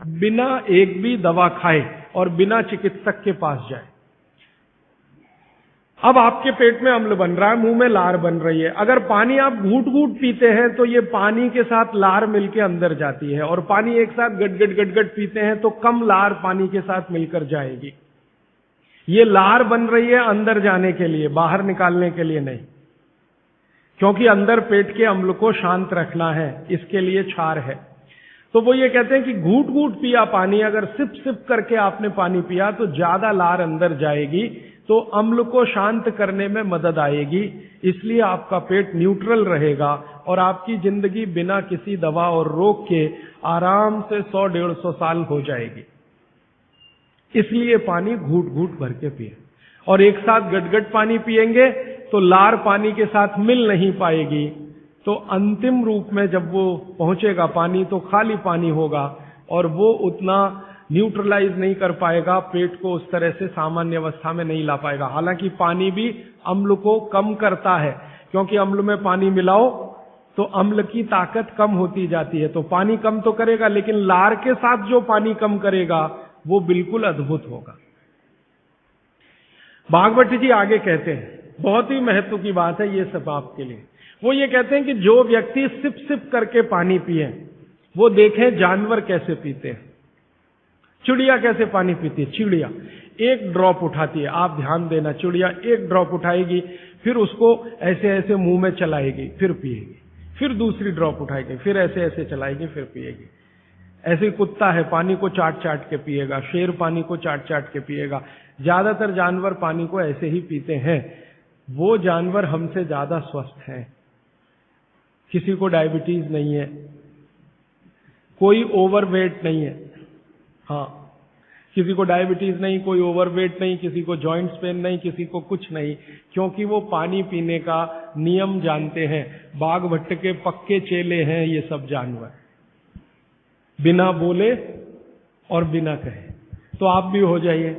बिना एक भी दवा खाए और बिना चिकित्सक के पास जाए। अब आपके पेट में अम्ल बन रहा है, मुंह में लार बन रही है। अगर पानी आप घूट घूट पीते हैं तो ये पानी के साथ लार मिलके अंदर जाती है, और पानी एक साथ गट गट पीते हैं तो कम लार पानी के साथ मिलकर जाएगी। ये लार बन रही है अंदर जाने के लिए, बाहर निकालने के लिए नहीं, क्योंकि अंदर पेट के अम्ल को शांत रखना है, इसके लिए क्षार है। तो वो ये कहते हैं कि घूट घूट पिया पानी, अगर सिप सिप करके आपने पानी पिया तो ज्यादा लार अंदर जाएगी, तो अम्ल को शांत करने में मदद आएगी। इसलिए आपका पेट न्यूट्रल रहेगा और आपकी जिंदगी बिना किसी दवा और रोग के आराम से 100-150 साल हो जाएगी। इसलिए पानी घूट घूट भर के पिए, और एक साथ गटगट पानी पिएंगे तो लार पानी के साथ मिल नहीं पाएगी, तो अंतिम रूप में जब वो पहुंचेगा पानी तो खाली पानी होगा, और वो उतना न्यूट्रलाइज नहीं कर पाएगा, पेट को उस तरह से सामान्य अवस्था में नहीं ला पाएगा। हालांकि पानी भी अम्ल को कम करता है, क्योंकि अम्ल में पानी मिलाओ तो अम्ल की ताकत कम होती जाती है, तो पानी कम तो करेगा, लेकिन लार के साथ जो पानी कम करेगा वो बिल्कुल अद्भुत होगा। भागवत जी आगे कहते हैं, बहुत ही महत्व की बात है ये सब आपके लिए। वो ये कहते हैं कि जो व्यक्ति सिप सिप करके पानी पिए, वो देखें जानवर कैसे पीते हैं। चिड़िया कैसे पानी पीती है? चिड़िया एक ड्रॉप उठाती है, आप ध्यान देना, चिड़िया एक ड्रॉप उठाएगी, फिर उसको ऐसे ऐसे मुंह में चलाएगी, फिर पिएगी, फिर दूसरी ड्रॉप उठाएगी, फिर ऐसे ऐसे चलाएगी, फिर पिएगी। ऐसे कुत्ता है, पानी को चाट चाट के पिएगा, शेर पानी को चाट चाट के पिएगा। ज्यादातर जानवर पानी को ऐसे ही पीते हैं। वो जानवर हमसे ज्यादा स्वस्थ हैं, किसी को डायबिटीज नहीं है, कोई ओवरवेट नहीं है। हाँ, किसी को डायबिटीज नहीं, कोई ओवरवेट नहीं, किसी को जॉइंट्स पेन नहीं, किसी को कुछ नहीं, क्योंकि वो पानी पीने का नियम जानते हैं। बाघ भट्ट के पक्के चेले हैं ये सब जानवर, बिना बोले और बिना कहे। तो आप भी हो जाइए।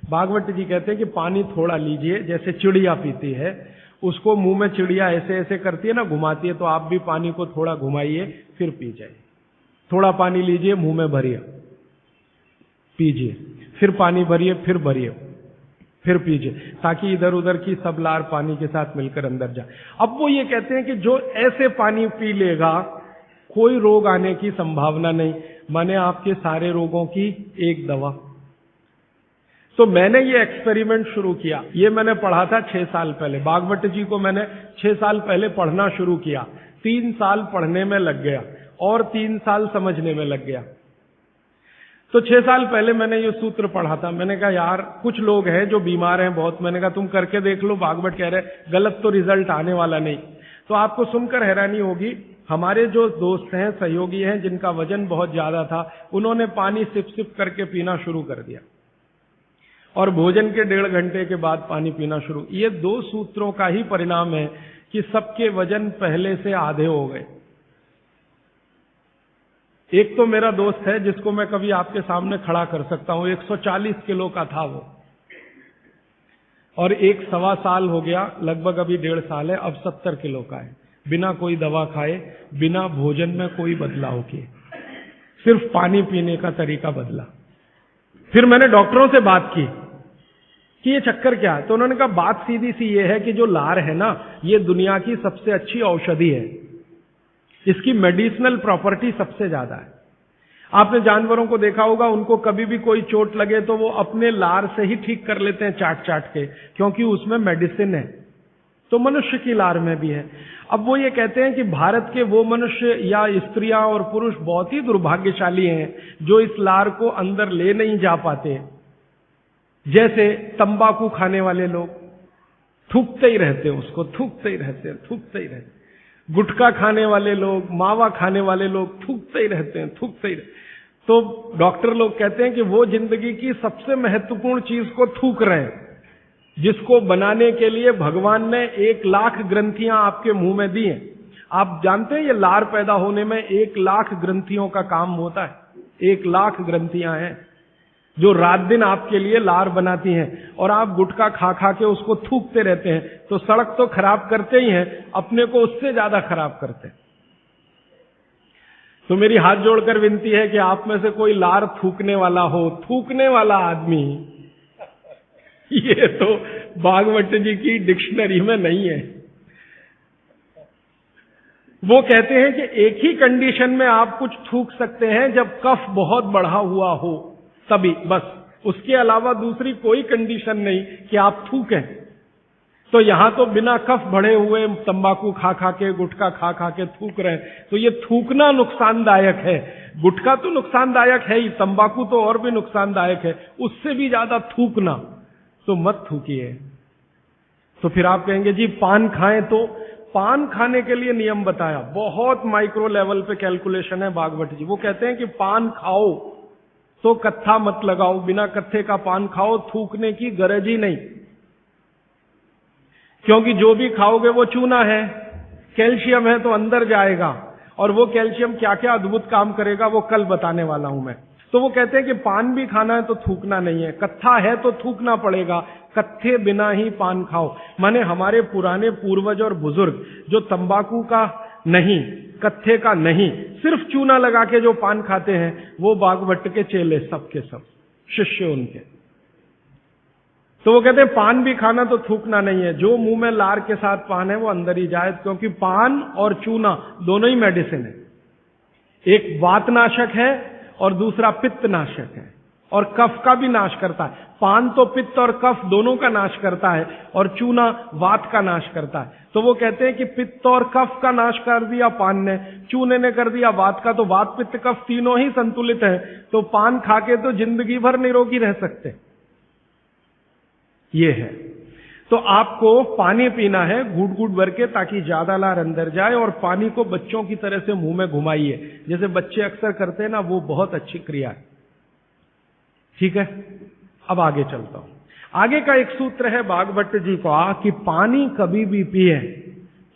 भागवत जी कहते हैं कि पानी थोड़ा लीजिए, जैसे चिड़िया पीती है, उसको मुंह में चिड़िया ऐसे ऐसे करती है ना, घुमाती है, तो आप भी पानी को थोड़ा घुमाइए, फिर पी जाइए। थोड़ा पानी लीजिए, मुंह में भरिए, पीजिए, फिर पानी भरिए, फिर भरिए, फिर पीजिए, ताकि इधर उधर की सब लार पानी के साथ मिलकर अंदर जाए। अब वो ये कहते हैं कि जो ऐसे पानी पी लेगा, कोई रोग आने की संभावना नहीं, माने आपके सारे रोगों की एक दवा। तो मैंने ये एक्सपेरिमेंट शुरू किया, ये मैंने पढ़ा था 6 साल पहले। भागवत जी को मैंने 6 साल पहले पढ़ना शुरू किया, 3 साल पढ़ने में लग गया और 3 साल समझने में लग गया। तो 6 साल पहले मैंने ये सूत्र पढ़ा था। मैंने कहा यार, कुछ लोग हैं जो बीमार हैं बहुत, मैंने कहा तुम करके देख लो। भागवत कह रहे गलत तो रिजल्ट आने वाला नहीं। तो आपको सुनकर हैरानी होगी, हमारे जो दोस्त हैं, सहयोगी हैं, जिनका वजन बहुत ज्यादा था, उन्होंने पानी सिप सिप करके पीना शुरू कर दिया, और भोजन के 1.5 घंटे के बाद पानी पीना शुरू। ये 2 सूत्रों का ही परिणाम है कि सबके वजन पहले से आधे हो गए। एक तो मेरा दोस्त है जिसको मैं कभी आपके सामने खड़ा कर सकता हूं, 140 किलो का था वो, और 1.25 साल हो गया, लगभग अभी 1.5 साल है, अब 70 किलो का है, बिना कोई दवा खाए, बिना भोजन में कोई बदलाव किए, सिर्फ पानी पीने का तरीका बदला। फिर मैंने डॉक्टरों से बात की कि ये चक्कर क्या है, तो उन्होंने कहा बात सीधी सी ये है कि जो लार है ना, ये दुनिया की सबसे अच्छी औषधि है, इसकी मेडिसिनल प्रॉपर्टी सबसे ज्यादा है। आपने जानवरों को देखा होगा, उनको कभी भी कोई चोट लगे तो वो अपने लार से ही ठीक कर लेते हैं, चाट चाट के, क्योंकि उसमें मेडिसिन है। तो मनुष्य की लार में भी है। अब वो ये कहते हैं कि भारत के वो मनुष्य या स्त्रियां और पुरुष बहुत ही दुर्भाग्यशाली हैं जो इस लार को अंदर ले नहीं जा पाते। जैसे तंबाकू खाने वाले लोग थूकते ही रहते हैं, उसको थूकते ही रहते हैं, थूकते ही रहते हैं। गुटखा खाने वाले लोग, मावा खाने वाले लोग थूकते ही रहते हैं, थूकते ही रहते हैं। तो डॉक्टर लोग कहते हैं कि वो जिंदगी की सबसे महत्वपूर्ण चीज को थूक रहे हैं, जिसको बनाने के लिए भगवान ने 1 लाख ग्रंथियां आपके मुंह में दी हैं। आप जानते हैं ये लार पैदा होने में 1 लाख ग्रंथियों का काम होता है। 1 लाख ग्रंथियां हैं जो रात दिन आपके लिए लार बनाती हैं, और आप गुटखा खा खा के उसको थूकते रहते हैं, तो सड़क तो खराब करते ही हैं, अपने को उससे ज्यादा खराब करते हैं। तो मेरी हाथ जोड़कर विनती है कि आप में से कोई लार थूकने वाला हो, थूकने वाला आदमी, ये तो भागवत जी की डिक्शनरी में नहीं है। वो कहते हैं कि एक ही कंडीशन में आप कुछ थूक सकते हैं, जब कफ बहुत बढ़ा हुआ हो तभी, बस उसके अलावा दूसरी कोई कंडीशन नहीं कि आप थूकें। तो यहां तो बिना कफ बढ़े हुए तंबाकू खा खा के, गुटखा खा खा के थूक रहे हैं, तो ये थूकना नुकसानदायक है। गुटखा तो नुकसानदायक है ही, तंबाकू तो और भी नुकसानदायक है, उससे भी ज्यादा थूकना, तो मत थूकिए। तो फिर आप कहेंगे जी पान खाएं, तो पान खाने के लिए नियम बताया, बहुत माइक्रो लेवल पे कैलकुलेशन है भागवत जी। वो कहते हैं कि पान खाओ तो कत्था मत लगाओ, बिना कत्थे का पान खाओ, थूकने की गरज ही नहीं, क्योंकि जो भी खाओगे वो चूना है, कैल्शियम है तो अंदर जाएगा, और वो कैल्शियम क्या क्या अद्भुत काम करेगा वो कल बताने वाला हूं मैं। तो वो कहते हैं कि पान भी खाना है तो थूकना नहीं है, कत्था है तो थूकना पड़ेगा, कत्थे बिना ही पान खाओ। माने हमारे पुराने पूर्वज और बुजुर्ग जो तंबाकू का नहीं, कत्थे का नहीं, सिर्फ चूना लगा के जो पान खाते हैं, वो भागवत के चेले सब के सब शिष्य उनके। तो वो कहते हैं पान भी खाना तो थूकना नहीं है, जो मुंह में लार के साथ पान है वो अंदर ही जाए, क्योंकि पान और चूना दोनों ही मेडिसिन है। एक वातनाशक है और दूसरा पित्तनाशक है, और कफ का भी नाश करता है। पान तो पित्त और कफ दोनों का नाश करता है, और चूना वात का नाश करता है। तो वो कहते हैं कि पित्त और कफ का नाश कर दिया पान ने, चूने ने कर दिया वात का, तो वात पित्त कफ तीनों ही संतुलित है, तो पान खाके तो जिंदगी भर निरोगी रह सकते। ये है। तो आपको पानी पीना है घूट घूट भर के, ताकि ज्यादा लार अंदर जाए, और पानी को बच्चों की तरह से मुंह में घुमाइए, जैसे बच्चे अक्सर करते हैं ना, वो बहुत अच्छी क्रिया है। ठीक है, अब आगे चलता हूं। आगे का एक सूत्र है भागवत जी का कि पानी कभी भी पिए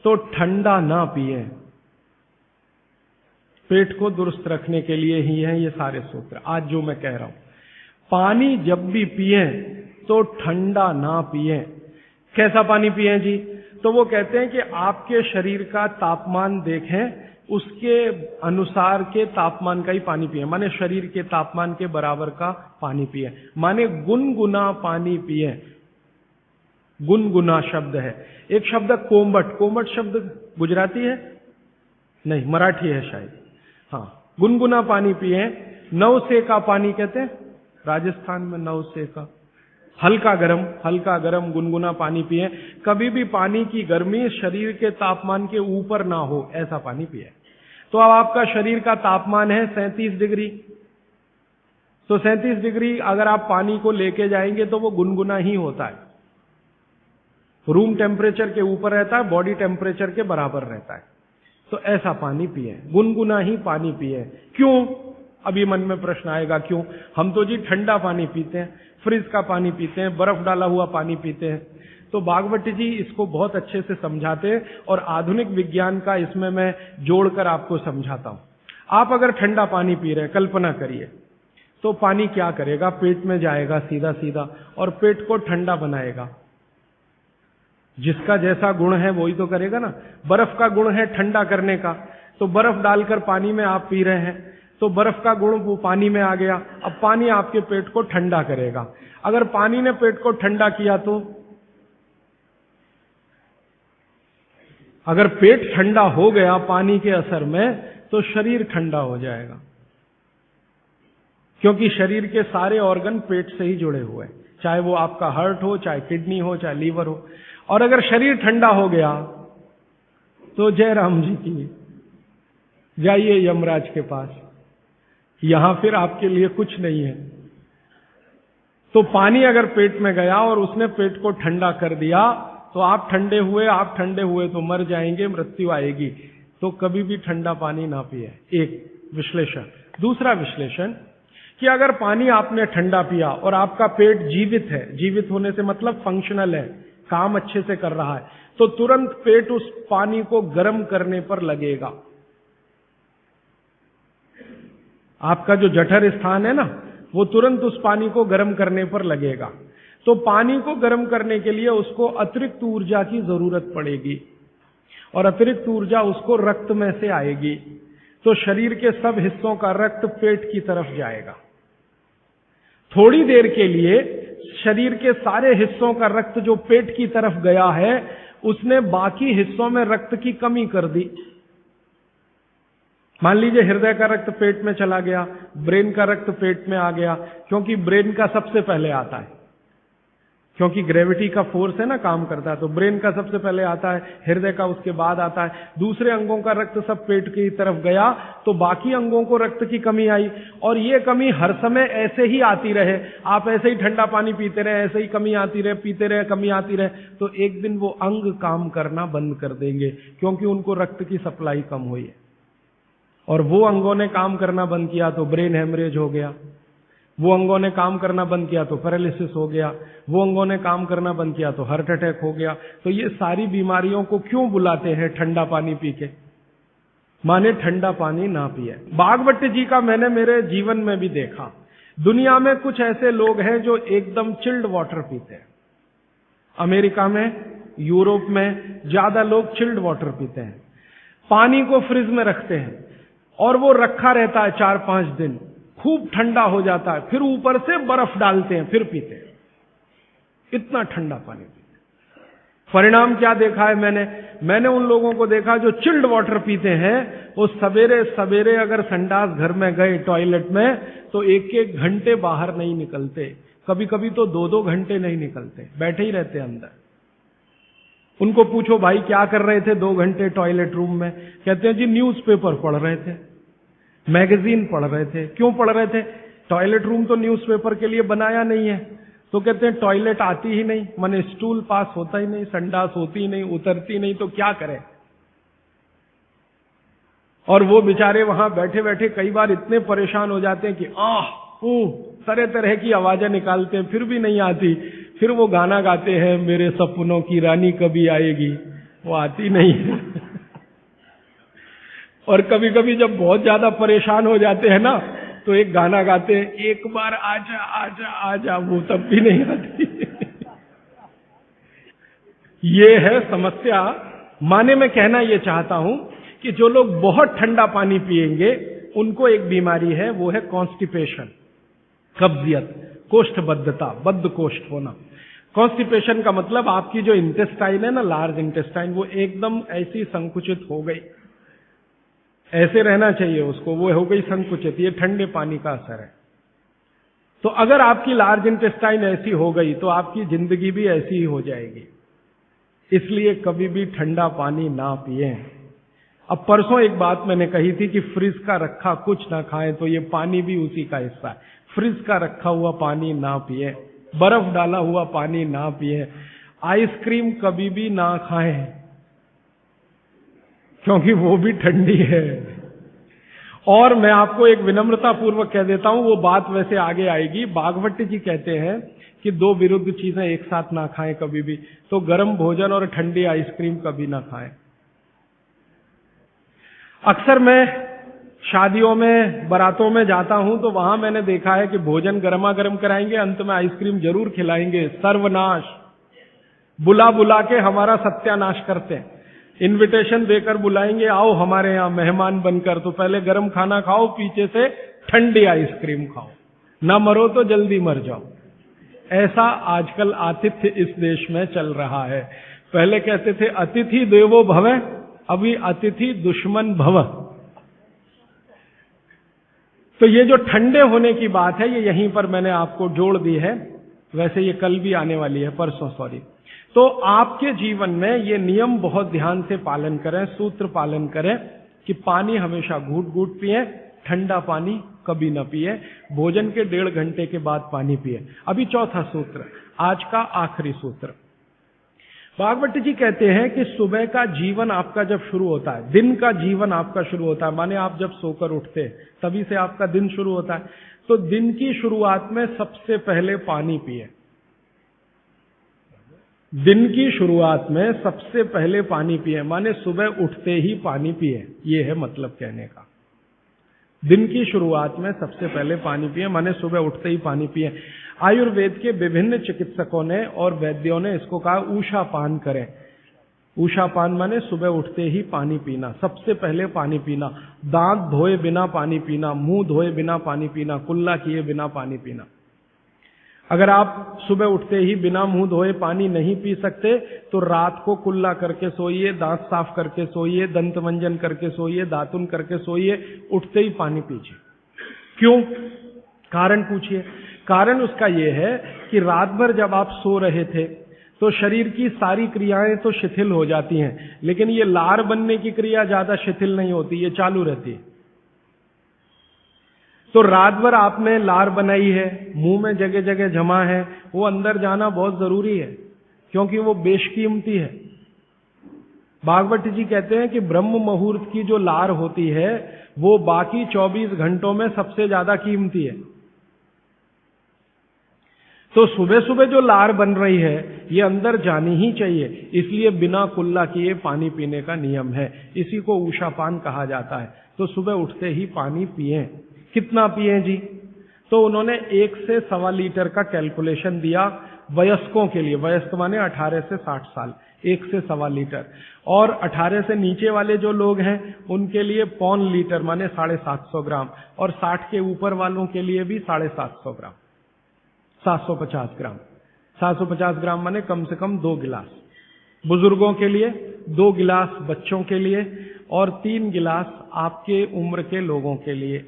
तो ठंडा ना पिए। पेट को दुरुस्त रखने के लिए ही है ये सारे सूत्र आज जो मैं कह रहा हूं। पानी जब भी पिए तो ठंडा ना पिए। कैसा पानी पिए जी? तो वो कहते हैं कि आपके शरीर का तापमान देखें, उसके अनुसार के तापमान का ही पानी पिए, माने शरीर के तापमान के बराबर का पानी पिए, माने गुनगुना पानी पिए। गुनगुना शब्द है। एक शब्द कोमट, कोमट शब्द गुजराती है नहीं, मराठी है शायद। हाँ, गुनगुना पानी पिए। नवसे का पानी कहते हैं राजस्थान में, नवसे का हल्का गरम गुनगुना पानी पिए। कभी भी पानी की गर्मी शरीर के तापमान के ऊपर ना हो, ऐसा पानी पिए। तो अब आपका शरीर का तापमान है 37 डिग्री, तो 37 डिग्री अगर आप पानी को लेके जाएंगे तो वो गुनगुना ही होता है। रूम टेम्परेचर के ऊपर रहता है, बॉडी टेम्परेचर के बराबर रहता है। तो ऐसा पानी पिए, गुनगुना ही पानी पिए। क्यों? अभी मन में प्रश्न आएगा क्यों? हम तो जी ठंडा पानी पीते हैं, फ्रिज का पानी पीते हैं, बर्फ डाला हुआ पानी पीते हैं। तो भागवत जी इसको बहुत अच्छे से समझाते हैं, और आधुनिक विज्ञान का इसमें मैं जोड़कर आपको समझाता हूं। आप अगर ठंडा पानी पी रहे हैं, कल्पना करिए, तो पानी क्या करेगा? पेट में जाएगा सीधा सीधा और पेट को ठंडा बनाएगा। जिसका जैसा गुण है वही तो करेगा ना। बर्फ का गुण है ठंडा करने का, तो बर्फ डालकर पानी में आप पी रहे हैं, तो बर्फ का गुण वो पानी में आ गया। अब पानी आपके पेट को ठंडा करेगा। अगर पानी ने पेट को ठंडा किया तो, अगर पेट ठंडा हो गया पानी के असर में, तो शरीर ठंडा हो जाएगा, क्योंकि शरीर के सारे ऑर्गन पेट से ही जुड़े हुए हैं, चाहे वो आपका हार्ट हो, चाहे किडनी हो, चाहे लीवर हो। और अगर शरीर ठंडा हो गया तो जय राम जी की, जाइए यमराज के पास, यहां फिर आपके लिए कुछ नहीं है। तो पानी अगर पेट में गया और उसने पेट को ठंडा कर दिया, तो आप ठंडे हुए तो मर जाएंगे, मृत्यु आएगी। तो कभी भी ठंडा पानी ना पिए, एक विश्लेषण। दूसरा विश्लेषण कि अगर पानी आपने ठंडा पिया और आपका पेट जीवित है, जीवित होने से मतलब फंक्शनल है, काम अच्छे से कर रहा है, तो तुरंत पेट उस पानी को गर्म करने पर लगेगा। आपका जो जठर स्थान है ना, वो तुरंत उस पानी को गर्म करने पर लगेगा। तो पानी को गर्म करने के लिए उसको अतिरिक्त ऊर्जा की जरूरत पड़ेगी, और अतिरिक्त ऊर्जा उसको रक्त में से आएगी। तो शरीर के सब हिस्सों का रक्त पेट की तरफ जाएगा। थोड़ी देर के लिए शरीर के सारे हिस्सों का रक्त जो पेट की तरफ गया है, उसने बाकी हिस्सों में रक्त की कमी कर दी। मान लीजिए हृदय का रक्त पेट में चला गया, ब्रेन का रक्त पेट में आ गया, क्योंकि ब्रेन का सबसे पहले आता है, क्योंकि ग्रेविटी का फोर्स है ना, काम करता है, तो ब्रेन का सबसे पहले आता है, हृदय का उसके बाद आता है। दूसरे अंगों का रक्त सब पेट की तरफ गया, तो बाकी अंगों को रक्त की कमी आई। और ये कमी हर समय ऐसे ही आती रहे, आप ऐसे ही ठंडा पानी पीते रहे, ऐसे ही कमी आती रहे, पीते रहे, कमी आती रहे, तो एक दिन वो अंग काम करना बंद कर देंगे, क्योंकि उनको रक्त की सप्लाई कम हुई है। और वो अंगों ने काम करना बंद किया तो ब्रेन हेमरेज हो गया, वो अंगों ने काम करना बंद किया तो पैरालिसिस हो गया, वो अंगों ने काम करना बंद किया तो हार्ट अटैक हो गया। तो ये सारी बीमारियों को क्यों बुलाते हैं ठंडा पानी पी के? माने ठंडा पानी ना पिए। बागवट जी का मैंने मेरे जीवन में भी देखा। दुनिया में कुछ ऐसे लोग हैं जो एकदम चिल्ड वाटर पीते हैं। अमेरिका में, यूरोप में ज्यादा लोग चिल्ड वाटर पीते हैं। पानी को फ्रिज में रखते हैं और वो रखा रहता है 4-5 दिन, खूब ठंडा हो जाता है, फिर ऊपर से बर्फ डालते हैं, फिर पीते हैं। इतना ठंडा पानी पीते हैं। परिणाम क्या देखा है मैंने उन लोगों को देखा जो चिल्ड वाटर पीते हैं, वो सवेरे सवेरे अगर संडास घर में गए टॉयलेट में, तो 1-1 घंटे बाहर नहीं निकलते, कभी कभी तो 2-2 घंटे नहीं निकलते, बैठे ही रहते अंदर। उनको पूछो भाई क्या कर रहे थे 2 घंटे टॉयलेट रूम में? कहते हैं जी न्यूज़पेपर पढ़ रहे थे, मैगजीन पढ़ रहे थे। क्यों पढ़ रहे थे? टॉयलेट रूम तो न्यूज़पेपर के लिए बनाया नहीं है। तो कहते हैं टॉयलेट आती ही नहीं, माने स्टूल पास होता ही नहीं, संडास होती ही नहीं, उतरती नहीं, तो क्या करें? और वो बेचारे वहां बैठे बैठे कई बार इतने परेशान हो जाते हैं कि तरह तरह की आवाजें निकालते हैं, फिर भी नहीं आती। फिर वो गाना गाते हैं, मेरे सपनों की रानी कभी आएगी, वो आती नहीं है। और कभी कभी जब बहुत ज्यादा परेशान हो जाते हैं ना, तो एक गाना गाते हैं, एक बार आजा आजा आजा, वो तब भी नहीं आती। ये है समस्या। माने मैं कहना ये चाहता हूं कि जो लोग बहुत ठंडा पानी पिएंगे, उनको एक बीमारी है, वो है कॉन्स्टिपेशन, कब्जियत, कोष्ठबद्धता, बद्ध कोष्ठ होना। कॉन्स्टिपेशन का मतलब आपकी जो इंटेस्टाइन है ना, लार्ज इंटेस्टाइन, वो एकदम ऐसी संकुचित हो गई, ऐसे रहना चाहिए उसको, वो हो गई संकुचित। ये ठंडे पानी का असर है। तो अगर आपकी लार्ज इंटेस्टाइन ऐसी हो गई तो आपकी जिंदगी भी ऐसी ही हो जाएगी। इसलिए कभी भी ठंडा पानी ना पिए। अब परसों एक बात मैंने कही थी कि फ्रिज का रखा कुछ ना खाएं, तो ये पानी भी उसी का हिस्सा है। फ्रिज का रखा हुआ पानी ना पिए, बर्फ डाला हुआ पानी ना पिए, आइसक्रीम कभी भी ना खाएं, क्योंकि वो भी ठंडी है। और मैं आपको एक विनम्रता पूर्वक कह देता हूं, वो बात वैसे आगे आएगी। बागवट जी कहते हैं कि 2 विरुद्ध चीजें एक साथ ना खाएं कभी भी, तो गर्म भोजन और ठंडी आइसक्रीम कभी ना खाएं। अक्सर मैं शादियों में, बारातों में जाता हूं, तो वहां मैंने देखा है कि भोजन गर्मा गर्म कराएंगे, अंत में आइसक्रीम जरूर खिलाएंगे। सर्वनाश, बुला बुला के हमारा सत्यानाश करते हैं। इनविटेशन देकर बुलाएंगे, आओ हमारे यहां मेहमान बनकर, तो पहले गर्म खाना खाओ, पीछे से ठंडी आइसक्रीम खाओ, ना मरो तो जल्दी मर जाओ। ऐसा आजकल आतिथ्य इस देश में चल रहा है। पहले कहते थे अतिथि देवो भव, अभी अतिथि दुश्मन भव। तो ये जो ठंडे होने की बात है, ये यहीं पर मैंने आपको जोड़ दी है। वैसे ये कल भी आने वाली है, परसों, सॉरी। तो आपके जीवन में ये नियम बहुत ध्यान से पालन करें, सूत्र पालन करें कि पानी हमेशा घूट घूट पिए, ठंडा पानी कभी न पिए, भोजन के 1.5 घंटे के बाद पानी पिए। अभी चौथा सूत्र, आज का आखिरी सूत्र। भागवत जी कहते हैं कि सुबह का जीवन आपका जब शुरू होता है, दिन का जीवन आपका शुरू होता है, माने आप जब सोकर उठते हैं तभी से आपका दिन शुरू होता है, तो दिन की शुरुआत में सबसे पहले पानी पिए। दिन की शुरुआत में सबसे पहले पानी पिए, माने सुबह उठते ही पानी पिए, ये है मतलब कहने का। दिन की शुरुआत में सबसे पहले पानी पिए, माने सुबह उठते ही पानी पिए। आयुर्वेद के विभिन्न चिकित्सकों ने और वैद्यों ने इसको कहा ऊषा पान करें। उषापान माने सुबह उठते ही पानी पीना, सबसे पहले पानी पीना, दांत धोए बिना पानी पीना, मुंह धोए बिना पानी पीना, कुल्ला किए बिना पानी पीना। अगर आप सुबह उठते ही बिना मुंह धोए पानी नहीं पी सकते तो रात को कुल्ला करके सोइए, दांत साफ करके सोइए, दंत मंजन करके सोइए, दातुन करके सोइए, उठते ही पानी पीजिए। क्यों? कारण पूछिए। कारण उसका यह है कि रात भर जब आप सो रहे थे तो शरीर की सारी क्रियाएं तो शिथिल हो जाती हैं, लेकिन ये लार बनने की क्रिया ज्यादा शिथिल नहीं होती, ये चालू रहती है। तो रात भर आपने लार बनाई है, मुंह में जगह जगह जमा है, वो अंदर जाना बहुत जरूरी है, क्योंकि वो बेशकीमती है। भागवत जी कहते हैं कि ब्रह्म मुहूर्त की जो लार होती है वो बाकी 24 घंटों में सबसे ज्यादा कीमती है। तो सुबह सुबह जो लार बन रही है ये अंदर जानी ही चाहिए, इसलिए बिना कुल्ला किए पानी पीने का नियम है। इसी को उषापान कहा जाता है। तो सुबह उठते ही पानी पिएं। कितना पिएं जी? तो उन्होंने 1 से 1.25 लीटर का कैलकुलेशन दिया वयस्कों के लिए। वयस्क माने 18 से 60 साल, 1 से 1.25 लीटर। और 18 से नीचे वाले जो लोग हैं उनके लिए 1.25 लीटर माने 750 ग्राम, और 60 के ऊपर वालों के लिए भी 750 ग्राम, 750 ग्राम। 750 ग्राम माने कम से कम 2 गिलास बुजुर्गों के लिए, 2 गिलास बच्चों के लिए, और 3 गिलास आपके उम्र के लोगों के लिए।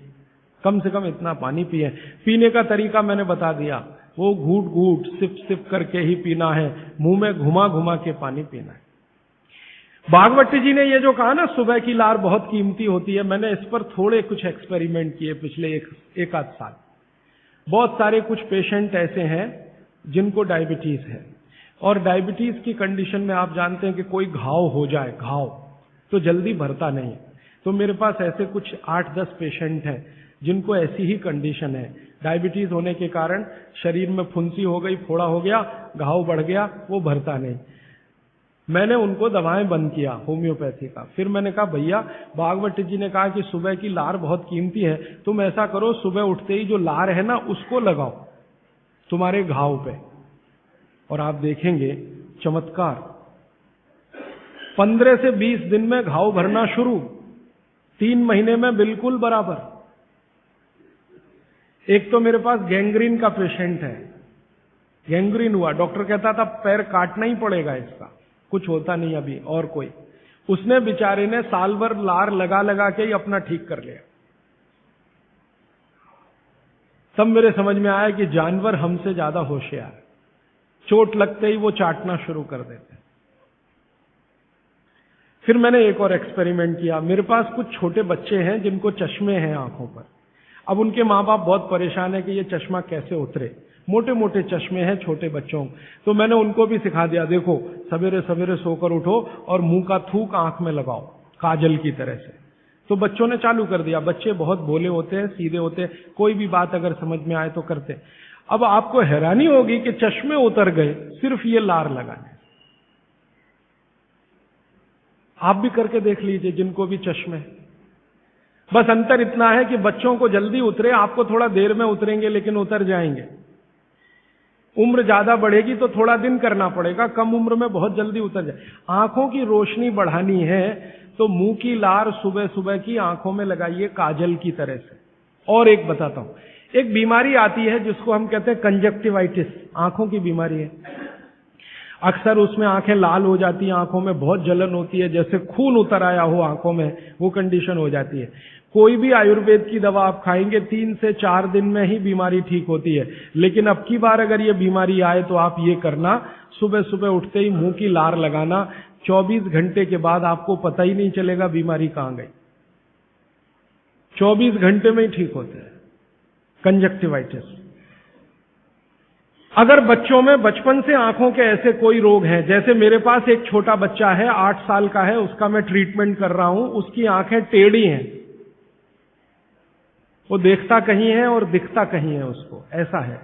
कम से कम इतना पानी पिए। पीने का तरीका मैंने बता दिया, वो घूट घूट सिप सिप करके ही पीना है, मुंह में घुमा घुमा के पानी पीना है। भागवत जी ने ये जो कहा ना सुबह की लार बहुत कीमती होती है, मैंने इस पर थोड़े कुछ एक्सपेरिमेंट किए पिछले एक आध साल। बहुत सारे कुछ पेशेंट ऐसे हैं जिनको डायबिटीज है, और डायबिटीज की कंडीशन में आप जानते हैं कि कोई घाव हो जाए, घाव तो जल्दी भरता नहीं। तो मेरे पास ऐसे कुछ 8-10 पेशेंट हैं जिनको ऐसी ही कंडीशन है। डायबिटीज होने के कारण शरीर में फुंसी हो गई, फोड़ा हो गया, घाव बढ़ गया, वो भरता नहीं। मैंने उनको दवाएं बंद किया होम्योपैथी का। फिर मैंने कहा भैया, भागवत जी ने कहा कि सुबह की लार बहुत कीमती है, तुम ऐसा करो सुबह उठते ही जो लार है ना उसको लगाओ तुम्हारे घाव पे, और आप देखेंगे चमत्कार। 15 से 20 दिन में घाव भरना शुरू, 3 महीने में बिल्कुल बराबर। एक तो मेरे पास गैंग्रीन का पेशेंट है, गैंग्रीन हुआ, डॉक्टर कहता था पैर काटना ही पड़ेगा इसका, कुछ होता नहीं अभी और कोई। उसने बेचारे ने साल भर लार लगा लगा के ही अपना ठीक कर लिया। तब मेरे समझ में आया कि जानवर हमसे ज्यादा होशियार, चोट लगते ही वो चाटना शुरू कर देते। फिर मैंने एक और एक्सपेरिमेंट किया। मेरे पास कुछ छोटे बच्चे हैं जिनको चश्मे हैं आंखों पर। अब उनके माँ बाप बहुत परेशान है कि ये चश्मा कैसे उतरे, मोटे मोटे चश्मे हैं छोटे बच्चों। तो मैंने उनको भी सिखा दिया, देखो सवेरे सवेरे सोकर उठो और मुंह का थूक आंख में लगाओ काजल की तरह से। तो बच्चों ने चालू कर दिया। बच्चे बहुत भोले होते हैं, सीधे होते हैं, कोई भी बात अगर समझ में आए तो करते। अब आपको हैरानी होगी कि चश्मे उतर गए सिर्फ ये लार लगाने। आप भी करके देख लीजिए जिनको भी चश्मे। बस अंतर इतना है कि बच्चों को जल्दी उतरे, आपको थोड़ा देर में उतरेंगे लेकिन उतर जाएंगे। उम्र ज्यादा बढ़ेगी तो थोड़ा दिन करना पड़ेगा, कम उम्र में बहुत जल्दी उतर जाए। आंखों की रोशनी बढ़ानी है तो मुंह की लार सुबह सुबह की आंखों में लगाइए काजल की तरह से। और एक बताता हूं, एक बीमारी आती है जिसको हम कहते हैं कंजक्टिवाइटिस, आंखों की बीमारी है। अक्सर उसमें आंखें लाल हो जाती हैं, आंखों में बहुत जलन होती है, जैसे खून उतर आया हो आंखों में, वो कंडीशन हो जाती है। कोई भी आयुर्वेद की दवा आप खाएंगे 3 से 4 दिन में ही बीमारी ठीक होती है। लेकिन अब की बार अगर ये बीमारी आए तो आप ये करना, सुबह सुबह उठते ही मुंह की लार लगाना, 24 घंटे के बाद आपको पता ही नहीं चलेगा बीमारी कहां गई। 24 घंटे में ही ठीक होता है कंजक्टिवाइटिस। अगर बच्चों में बचपन से आंखों के ऐसे कोई रोग हैं, जैसे मेरे पास एक छोटा बच्चा है 8 साल का है, उसका मैं ट्रीटमेंट कर रहा हूं, उसकी आंखें टेढ़ी हैं, वो देखता कहीं है और दिखता कहीं है, उसको ऐसा है।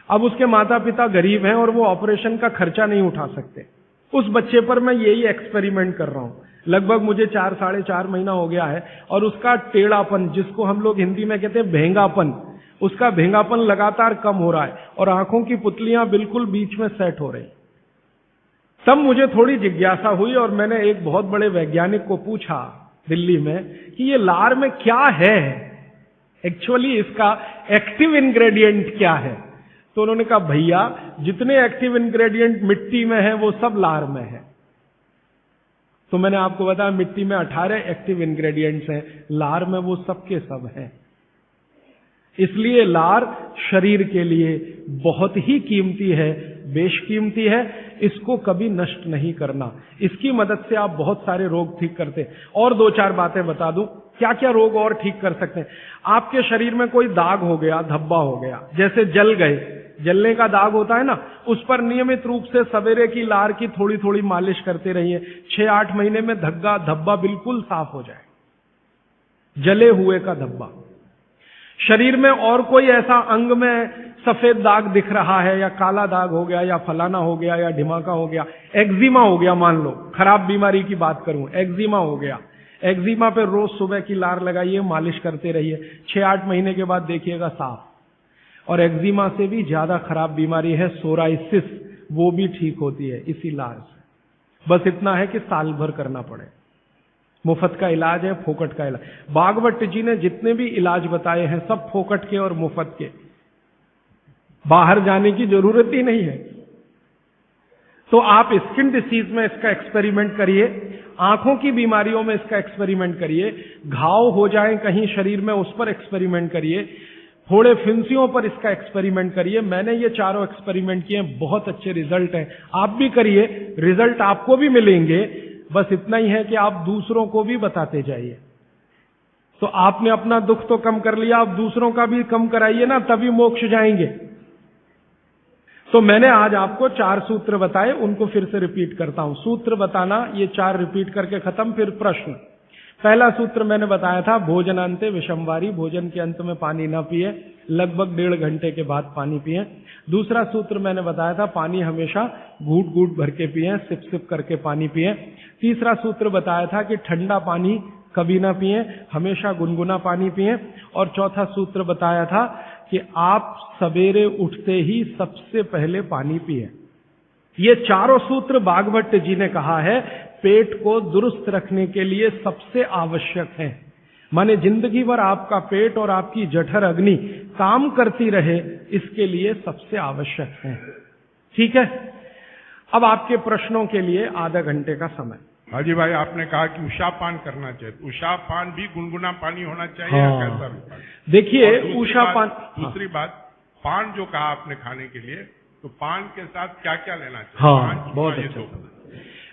अब उसके माता पिता गरीब हैं और वो ऑपरेशन का खर्चा नहीं उठा सकते। उस बच्चे पर मैं यही एक्सपेरिमेंट कर रहा हूं। लगभग मुझे 4-4.5 महीना हो गया है, और उसका टेढ़ापन, जिसको हम लोग हिंदी में कहते हैं भेंगापन, उसका भेंगापन लगातार कम हो रहा है और आंखों की पुतलियां बिल्कुल बीच में सेट हो रही। तब मुझे थोड़ी जिज्ञासा हुई और मैंने एक बहुत बड़े वैज्ञानिक को पूछा दिल्ली में कि ये लार में क्या है, एक्चुअली इसका एक्टिव इंग्रेडिएंट क्या है। तो उन्होंने कहा भैया जितने एक्टिव इंग्रेडिएंट मिट्टी में है वो सब लार में है। तो मैंने आपको बताया मिट्टी में 18 एक्टिव इंग्रेडिएंट्स हैं, लार में वो सब के सब हैं। इसलिए लार शरीर के लिए बहुत ही कीमती है, बेशकीमती है, इसको कभी नष्ट नहीं करना। इसकी मदद से आप बहुत सारे रोग ठीक करते हैं। और 2-4 बातें बता दूं क्या क्या रोग और ठीक कर सकते हैं। आपके शरीर में कोई दाग हो गया, धब्बा हो गया, जैसे जल गए, जलने का दाग होता है ना, उस पर नियमित रूप से सवेरे की लार की थोड़ी थोड़ी मालिश करते रहिए। 6-8 महीने में धब्बा बिल्कुल साफ हो जाए, जले हुए का धब्बा। शरीर में और कोई ऐसा अंग में सफेद दाग दिख रहा है या काला दाग हो गया या फलाना हो गया या ढिमाका हो गया, एक्जिमा हो गया, मान लो खराब बीमारी की बात करूं, एक्जिमा हो गया, एक्जिमा पे रोज सुबह की लार लगाइए, मालिश करते रहिए, 6-8 महीने के बाद देखिएगा साफ। और एक्जिमा से भी ज्यादा खराब बीमारी है सोराइसिस, वो भी ठीक होती है इसी लार से। बस इतना है कि साल भर करना पड़े। मुफ्त का इलाज है, फोकट का इलाज। भागवत जी ने जितने भी इलाज बताए हैं सब फोकट के और मुफ्त के, बाहर जाने की जरूरत ही नहीं है। तो आप स्किन डिसीज में इसका एक्सपेरिमेंट करिए, आंखों की बीमारियों में इसका एक्सपेरिमेंट करिए, घाव हो जाए कहीं शरीर में उस पर एक्सपेरिमेंट करिए, फोड़े फिंसियों पर इसका एक्सपेरिमेंट करिए। मैंने ये चारों एक्सपेरिमेंट किए, बहुत अच्छे रिजल्ट हैं। आप भी करिए, रिजल्ट आपको भी मिलेंगे। बस इतना ही है कि आप दूसरों को भी बताते जाइए। तो आपने अपना दुख तो कम कर लिया, आप दूसरों का भी कम कराइए ना, तभी मोक्ष जाएंगे। तो मैंने आज आपको 4 सूत्र बताए, उनको फिर से रिपीट करता हूं। सूत्र बताना, ये 4 रिपीट करके खत्म। फिर प्रश्न। पहला सूत्र मैंने बताया था, भोजनांते विषमवारी, भोजन के अंत में पानी ना पिए, लगभग 1.5 घंटे के बाद पानी पिए। दूसरा सूत्र मैंने बताया था, पानी हमेशा घूट घूट भर के पिए, सिप सिप करके पानी पिए। तीसरा सूत्र बताया था कि ठंडा पानी कभी ना पिए, हमेशा गुनगुना पानी पिए। और चौथा सूत्र बताया था कि आप सवेरे उठते ही सबसे पहले पानी पिए। ये चारों सूत्र भागवत जी ने कहा है पेट को दुरुस्त रखने के लिए सबसे आवश्यक है। माने जिंदगी भर आपका पेट और आपकी जठर अग्नि काम करती रहे, इसके लिए सबसे आवश्यक है। ठीक है, अब आपके प्रश्नों के लिए आधा घंटे का समय। हाजी भाई, आपने कहा कि उषापान करना चाहिए, उषापान भी गुनगुना पानी होना चाहिए या कैसा भी? देखिए उषापान। दूसरी बात, पान जो कहा आपने खाने के लिए, तो पान के साथ क्या क्या लेना चाहिए? हाँ, बहुत अच्छा।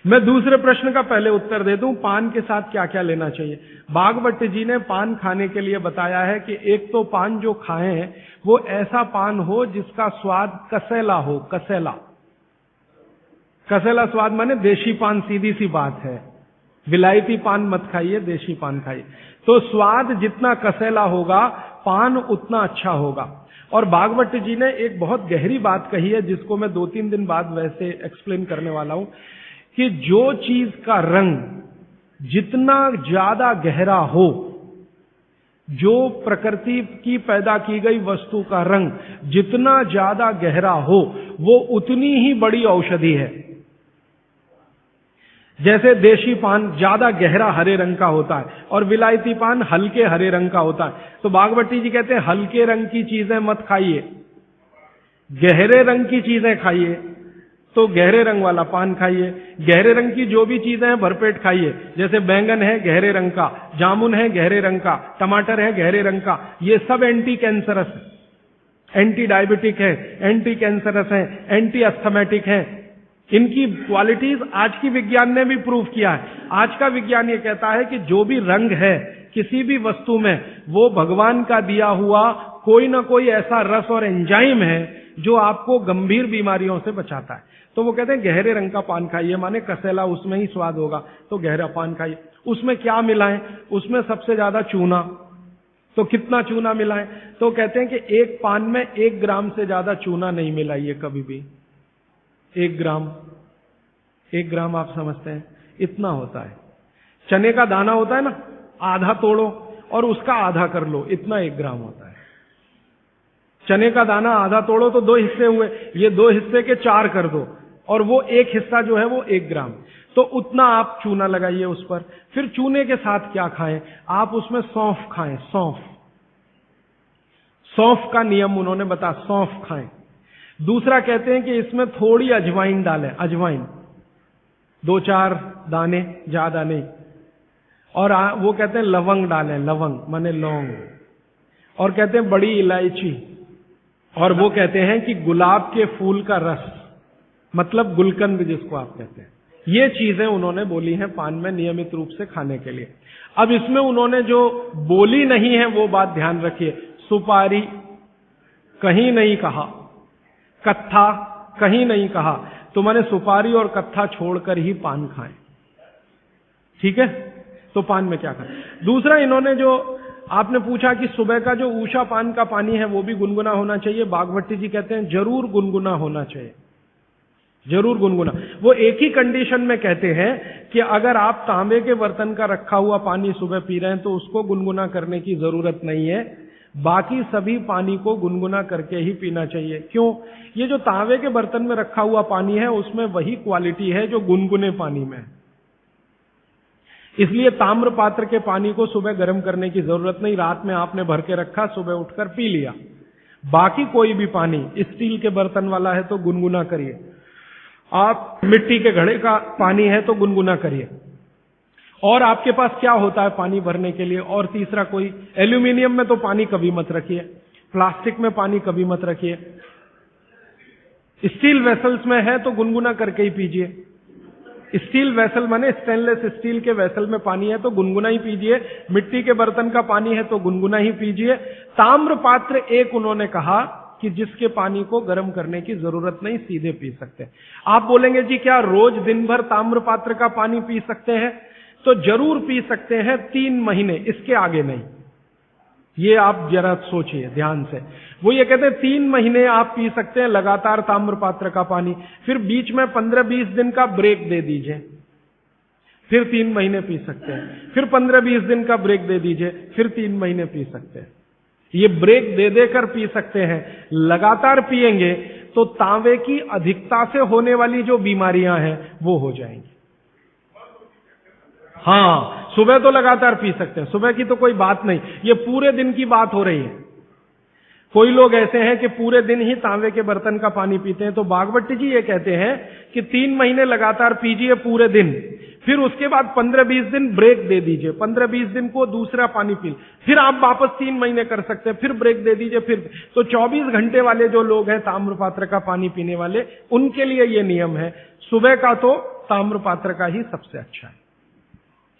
मैं दूसरे प्रश्न का पहले उत्तर दे दूं, पान के साथ क्या क्या लेना चाहिए। भागवत जी ने पान खाने के लिए बताया है कि एक तो पान जो खाएं वो ऐसा पान हो जिसका स्वाद कसैला हो। कसैला, कसैला स्वाद माने देशी पान, सीधी सी बात है। विलायती पान मत खाइए, देशी पान खाइए। तो स्वाद जितना कसैला होगा, पान उतना अच्छा होगा। और भागवत जी ने एक बहुत गहरी बात कही है, जिसको मैं 2-3 दिन बाद वैसे एक्सप्लेन करने वाला हूं, कि जो चीज का रंग जितना ज्यादा गहरा हो, जो प्रकृति की पैदा की गई वस्तु का रंग जितना ज्यादा गहरा हो, वो उतनी ही बड़ी औषधि है। जैसे देशी पान ज्यादा गहरा हरे रंग का होता है और विलायती पान हल्के हरे रंग का होता है। तो भागवती जी कहते हैं हल्के रंग की चीजें मत खाइए, गहरे रंग की चीजें खाइए। तो गहरे रंग वाला पान खाइए, गहरे रंग की जो भी चीजें हैं भरपेट खाइए। जैसे बैंगन है गहरे रंग का, जामुन है गहरे रंग का, टमाटर है गहरे रंग का। ये सब एंटी कैंसरस है, एंटी डायबिटिक है, एंटी कैंसरस है, एंटी अस्थमेटिक है। इनकी क्वालिटीज आज की विज्ञान ने भी प्रूव किया है। आज का विज्ञान ये कहता है कि जो भी रंग है किसी भी वस्तु में, वो भगवान का दिया हुआ कोई ना कोई ऐसा रस और एंजाइम है जो आपको गंभीर बीमारियों से बचाता है। तो वो कहते हैं गहरे रंग का पान खाइए, माने कसैला उसमें ही स्वाद होगा, तो गहरा पान खाइए। उसमें क्या मिलाएं? उसमें सबसे ज्यादा चूना। तो कितना चूना मिलाएं? तो कहते हैं कि एक पान में 1 ग्राम से ज्यादा चूना नहीं मिलाइए कभी भी। 1 ग्राम आप समझते हैं इतना होता है। चने का दाना होता है ना, आधा तोड़ो और उसका आधा कर लो, इतना 1 ग्राम होता है। चने का दाना आधा तोड़ो तो 2 हिस्से हुए, ये 2 हिस्से के 4 कर दो और वो एक हिस्सा जो है वो 1 ग्राम, तो उतना आप चूना लगाइए उस पर। फिर चूने के साथ क्या खाएं, आप उसमें सौंफ खाएं, सौंफ। सौंफ का नियम उन्होंने बताया, सौंफ खाएं। दूसरा कहते हैं कि इसमें थोड़ी अजवाइन डालें, अजवाइन 2-4 दाने, ज्यादा नहीं। और वो कहते हैं लवंग डालें, लवंग माने लौंग। और कहते हैं बड़ी इलायची। और वो कहते हैं कि गुलाब के फूल का रस, मतलब गुलकंद जिसको आप कहते हैं। ये चीजें उन्होंने बोली हैं पान में नियमित रूप से खाने के लिए। अब इसमें उन्होंने जो बोली नहीं है वो बात ध्यान रखिए। सुपारी कहीं नहीं कहा, कत्था कहीं नहीं कहा, तो मैंने सुपारी और कत्था छोड़कर ही पान खाएं। ठीक है, तो पान में क्या खाएं। दूसरा, इन्होंने जो आपने पूछा कि सुबह का जो ऊषा पान का पानी है वो भी गुनगुना होना चाहिए, बागभट्टी जी कहते हैं जरूर गुनगुना होना चाहिए, जरूर गुनगुना। वो एक ही कंडीशन में कहते हैं कि अगर आप तांबे के बर्तन का रखा हुआ पानी सुबह पी रहे हैं तो उसको गुनगुना करने की जरूरत नहीं है, बाकी सभी पानी को गुनगुना करके ही पीना चाहिए। क्यों? ये जो तांबे के बर्तन में रखा हुआ पानी है उसमें वही क्वालिटी है जो गुनगुने पानी में है, इसलिए ताम्र पात्र के पानी को सुबह गर्म करने की जरूरत नहीं। रात में आपने भर के रखा, सुबह उठकर पी लिया। बाकी कोई भी पानी स्टील के बर्तन वाला है तो गुनगुना करिए, आप मिट्टी के घड़े का पानी है तो गुनगुना करिए। और आपके पास क्या होता है पानी भरने के लिए? और तीसरा, कोई एल्यूमिनियम में तो पानी कभी मत रखिए, प्लास्टिक में पानी कभी मत रखिए। स्टील वेसल्स में है तो गुनगुना करके ही पीजिए। स्टील वेसल माने स्टेनलेस स्टील के वेसल में पानी है तो गुनगुना ही पीजिए, मिट्टी के बर्तन का पानी है तो गुनगुना ही पीजिए। ताम्र पात्र एक उन्होंने कहा कि जिसके पानी को गर्म करने की जरूरत नहीं, सीधे पी सकते हैं। आप बोलेंगे जी क्या रोज दिन भर ताम्र पात्र का पानी पी सकते हैं? तो जरूर पी सकते हैं, 3 महीने, इसके आगे नहीं। ये आप जरा सोचिए ध्यान से। वो ये कहते हैं 3 महीने आप पी सकते हैं लगातार ताम्र पात्र का पानी, फिर बीच में 15-20 दिन का ब्रेक दे दीजिए, फिर 3 महीने पी सकते हैं, फिर 15-20 दिन का ब्रेक दे दीजिए, फिर 3 महीने पी सकते हैं। ये ब्रेक दे देकर पी सकते हैं। लगातार पिएंगे तो तांबे की अधिकता से होने वाली जो बीमारियां हैं वो हो जाएंगी। हाँ, सुबह तो लगातार पी सकते हैं, सुबह की तो कोई बात नहीं, ये पूरे दिन की बात हो रही है। कोई लोग ऐसे हैं कि पूरे दिन ही तांबे के बर्तन का पानी पीते हैं, तो बागभट्टी जी ये कहते हैं कि 3 महीने लगातार पीजिए पूरे दिन, फिर उसके बाद 15-20 दिन ब्रेक दे दीजिए, 15-20 दिन को दूसरा पानी पी, फिर आप वापस 3 महीने कर सकते हैं, फिर ब्रेक दे दीजिए, फिर तो 24 घंटे वाले जो लोग हैं ताम्र पात्र का पानी पीने वाले, उनके लिए ये नियम है। सुबह का तो ताम्र पात्र का ही सबसे अच्छा है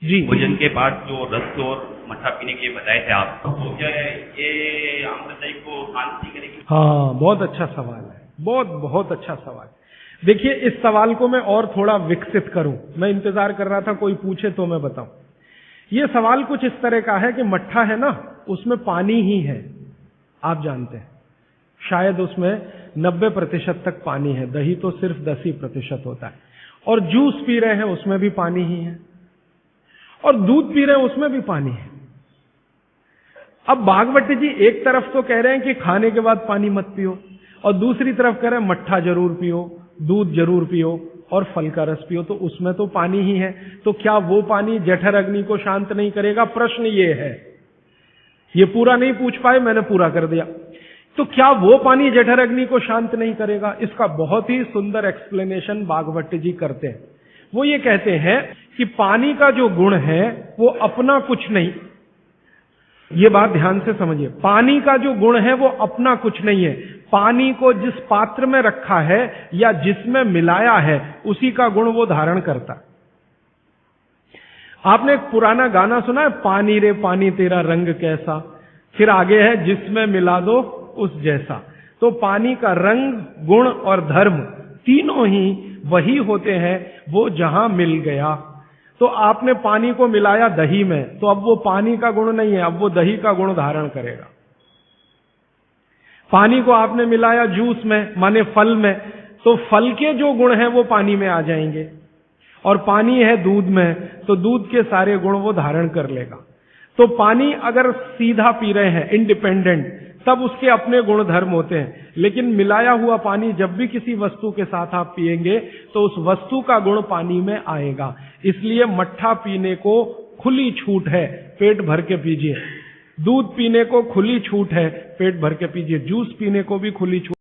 जी। भोजन के बाद जो रस और मट्ठा पीने के लिए बताए थे आप, तो क्या ये आम्रदही को शांति करेगी? हाँ, बहुत अच्छा सवाल है, बहुत अच्छा सवाल। देखिए, इस सवाल को मैं और थोड़ा विकसित करूं, मैं इंतजार कर रहा था कोई पूछे तो मैं बताऊं। ये सवाल कुछ इस तरह का है कि मट्ठा है ना, उसमें पानी ही है, आप जानते हैं, शायद उसमें 90% तक पानी है, दही तो सिर्फ 10% होता है। और जूस पी रहे हैं उसमें भी पानी ही है, और दूध पी रहे हैं उसमें भी पानी है। अब बागभट्टी जी एक तरफ तो कह रहे हैं कि खाने के बाद पानी मत पियो, और दूसरी तरफ कह रहे हैं मट्ठा जरूर पियो, दूध जरूर पियो और फल का रस पियो, तो उसमें तो पानी ही है। तो क्या वो पानी जठर अग्नि को शांत नहीं करेगा? प्रश्न ये है। ये पूरा नहीं पूछ पाए, मैंने पूरा कर दिया। तो क्या वो पानी जठर अग्नि को शांत नहीं करेगा? इसका बहुत ही सुंदर एक्सप्लेनेशन बागभट्टी जी करते हैं। वो ये कहते हैं कि पानी का जो गुण है वो अपना कुछ नहीं, ये बात ध्यान से समझिए, पानी का जो गुण है वो अपना कुछ नहीं है। पानी को जिस पात्र में रखा है या जिसमें मिलाया है उसी का गुण वो धारण करता है। आपने एक पुराना गाना सुना है, पानी रे पानी तेरा रंग कैसा, फिर आगे है जिसमें मिला दो उस जैसा। तो पानी का रंग, गुण और धर्म तीनों ही वही होते हैं वो जहां मिल गया। तो आपने पानी को मिलाया दही में, तो अब वो पानी का गुण नहीं है, अब वो दही का गुण धारण करेगा। पानी को आपने मिलाया जूस में, माने फल में, तो फल के जो गुण हैं वो पानी में आ जाएंगे। और पानी है दूध में, तो दूध के सारे गुण वो धारण कर लेगा। तो पानी अगर सीधा पी रहे हैं, इंडिपेंडेंट, तब उसके अपने गुण धर्म होते हैं। लेकिन मिलाया हुआ पानी जब भी किसी वस्तु के साथ आप पिएंगे तो उस वस्तु का गुण पानी में आएगा। इसलिए मट्ठा पीने को खुली छूट है, पेट भर के पीजिए। दूध पीने को खुली छूट है, पेट भर के पीजिए। जूस पीने को भी खुली छूट